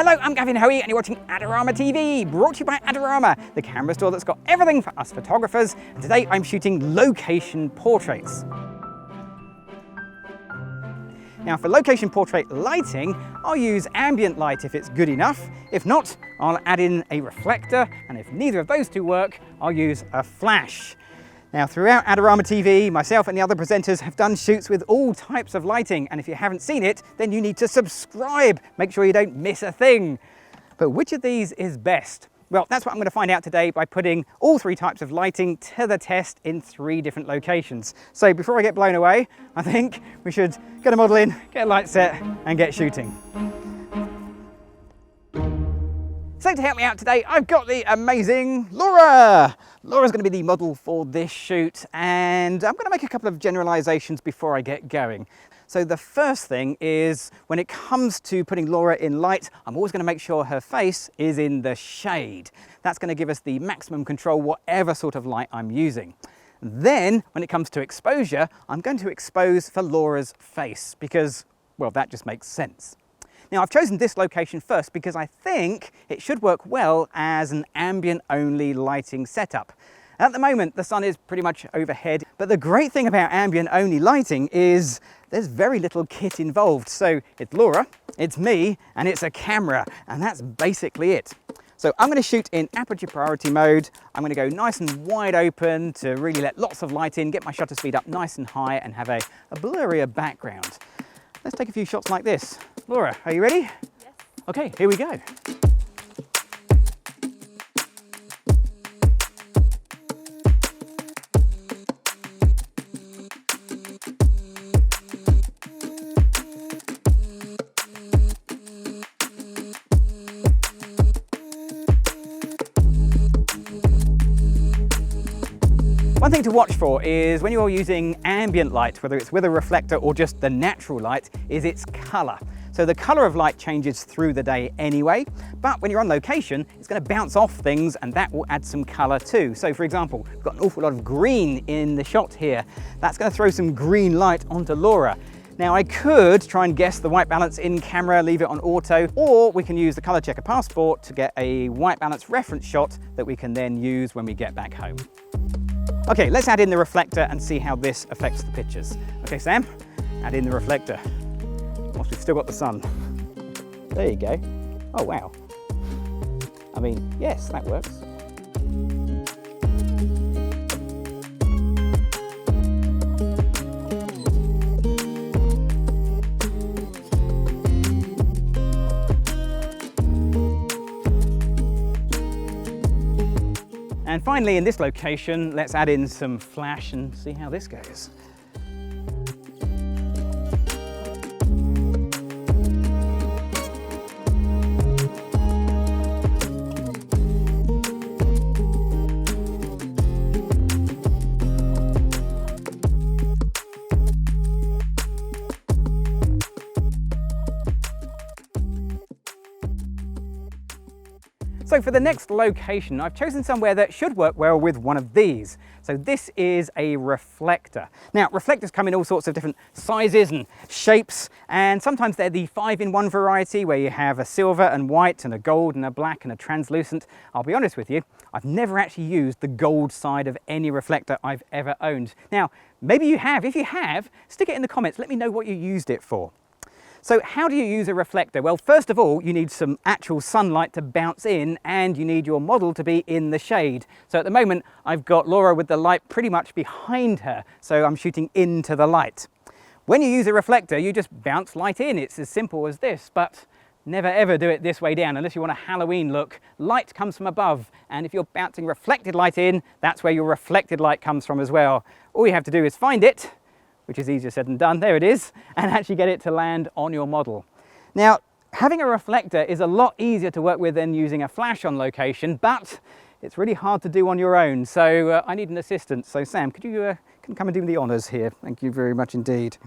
Hello, I'm Gavin Hoey and you're watching Adorama TV, brought to you by Adorama, the camera store that's got everything for us photographers. And today I'm shooting location portraits. Now for location portrait lighting, I'll use ambient light if it's good enough. If not, I'll add in a reflector, and if neither of those two work, I'll use a flash. Now throughout Adorama TV, myself and the other presenters have done shoots with all types of lighting, and if you haven't seen it, then you need to subscribe. Make sure you don't miss a thing. But which of these is best? Well, that's what I'm going to find out today by putting all three types of lighting to the test in 3 different locations. So before I get blown away, I think we should get a model in, get a light set, and get shooting. So to help me out today, I've got the amazing Laura. Laura's going to be the model for this shoot, and I'm going to make a couple of generalizations before I get going. So the first thing is, when it comes to putting Laura in light, I'm always going to make sure her face is in the shade. That's going to give us the maximum control whatever sort of light I'm using. Then, when it comes to exposure, I'm going to expose for Laura's face because, well, that just makes sense. Now I've chosen this location first because I think it should work well as an ambient only lighting setup. At the moment the sun is pretty much overhead, but the great thing about ambient only lighting is there's very little kit involved. So it's Laura, it's me, and it's a camera, and that's basically it. So I'm going to shoot in aperture priority mode. I'm going to go nice and wide open to really let lots of light in, get my shutter speed up nice and high, and have a blurrier background. Let's take a few shots like this. Laura, are you ready? Yes. Okay, here we go. One thing to watch for is when you're using ambient light, whether it's with a reflector or just the natural light, is its colour. So the colour of light changes through the day anyway, but when you're on location, it's going to bounce off things and that will add some colour too. So for example, we've got an awful lot of green in the shot here. That's going to throw some green light onto Laura. Now I could try and guess the white balance in camera, leave it on auto, or we can use the Colour Checker Passport to get a white balance reference shot that we can then use when we get back home. Okay, let's add in the reflector and see how this affects the pictures. Okay, Sam, add in the reflector. Whilst we've still got the sun. There you go. Oh, wow. I mean, yes, that works. And finally, in this location, let's add in some flash and see how this goes. So for the next location, I've chosen somewhere that should work well with one of these. So this is a reflector. Now, reflectors come in all sorts of different sizes and shapes, and sometimes they're the 5-in-1 variety where you have a silver and white and a gold and a black and a translucent. I'll be honest with you, I've never actually used the gold side of any reflector I've ever owned. Now, maybe you have. If you have, stick it in the comments. Let me know what you used it for. So how do you use a reflector? Well, first of all, you need some actual sunlight to bounce in, and you need your model to be in the shade. So at the moment, I've got Laura with the light pretty much behind her, so I'm shooting into the light. When you use a reflector, you just bounce light in. It's as simple as this, but never ever do it this way down unless you want a Halloween look. Light comes from above, and if you're bouncing reflected light in, that's where your reflected light comes from as well. All you have to do is find it, which is easier said than done, there it is, and actually get it to land on your model. Now, having a reflector is a lot easier to work with than using a flash on location, but it's really hard to do on your own, so I need an assistant. So Sam, could you come and do me the honours here? Thank you very much indeed.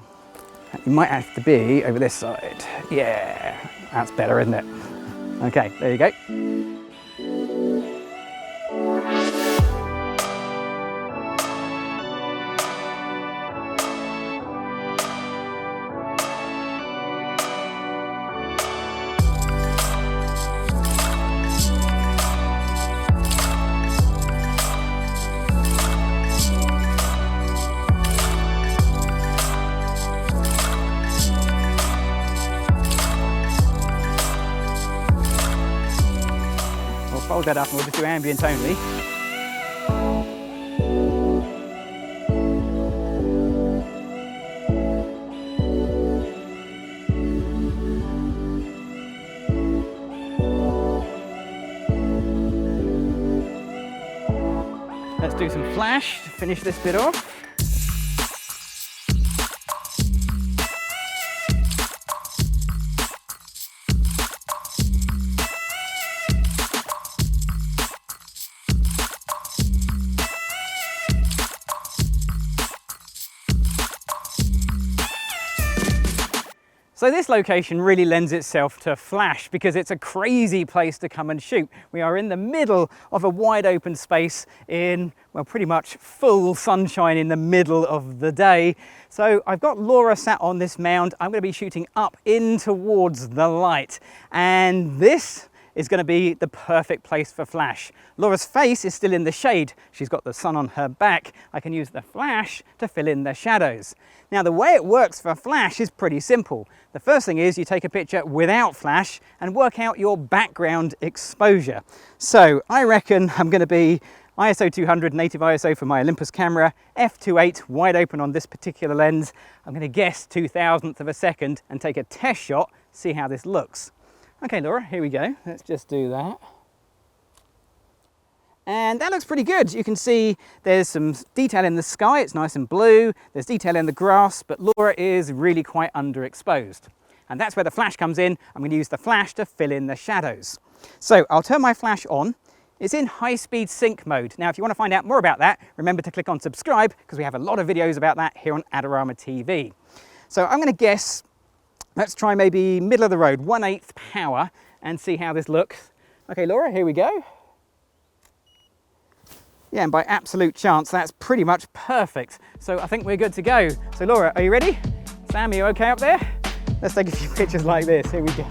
You might have to be over this side. Yeah, that's better, isn't it? Okay, there you go. fold that up and we'll just do ambient only. Let's do some flash to finish this bit off. So this location really lends itself to flash because it's a crazy place to come and shoot. We are in the middle of a wide open space in, well, pretty much full sunshine in the middle of the day. So I've got Laura sat on this mound. I'm going to be shooting up in towards the light, and this is going to be the perfect place for flash. Laura's face is still in the shade. She's got the sun on her back. I can use the flash to fill in the shadows. Now, the way it works for flash is pretty simple. The first thing is you take a picture without flash and work out your background exposure. So I reckon I'm going to be ISO 200 native ISO for my Olympus camera, f2.8 wide open on this particular lens. I'm going to guess 2,000th of a second and take a test shot, see how this looks. Okay, Laura, here we go. Let's just do that. And that looks pretty good. You can see there's some detail in the sky. It's nice and blue. There's detail in the grass, but Laura is really quite underexposed. And that's where the flash comes in. I'm going to use the flash to fill in the shadows. So I'll turn my flash on. It's in high-speed sync mode. Now, if you want to find out more about that, remember to click on subscribe because we have a lot of videos about that here on Adorama TV. So I'm going to guess, let's try maybe middle of the road, 1/8 power, and see how this looks. Okay, Laura, here we go. Yeah, and by absolute chance, that's pretty much perfect. So I think we're good to go. So Laura, are you ready? Sam, are you okay up there? Let's take a few pictures like this. Here we go.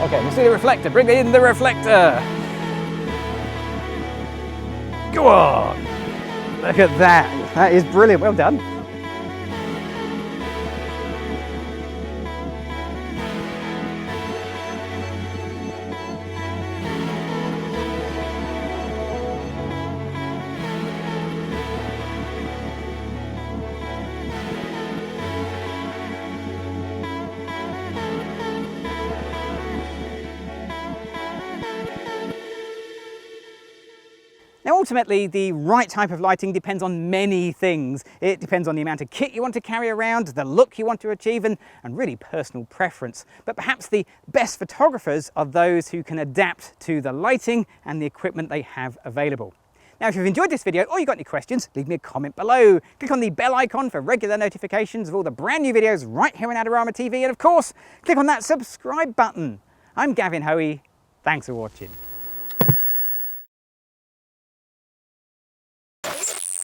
Okay, let's see the reflector. Bring in the reflector. Go on. Look at that. That is brilliant. Well done. Now ultimately, the right type of lighting depends on many things. It depends on the amount of kit you want to carry around, the look you want to achieve, and really personal preference. But perhaps the best photographers are those who can adapt to the lighting and the equipment they have available. Now, if you've enjoyed this video or you've got any questions, leave me a comment below. Click on the bell icon for regular notifications of all the brand new videos right here on Adorama TV. And of course, click on that subscribe button. I'm Gavin Hoey. Thanks for watching.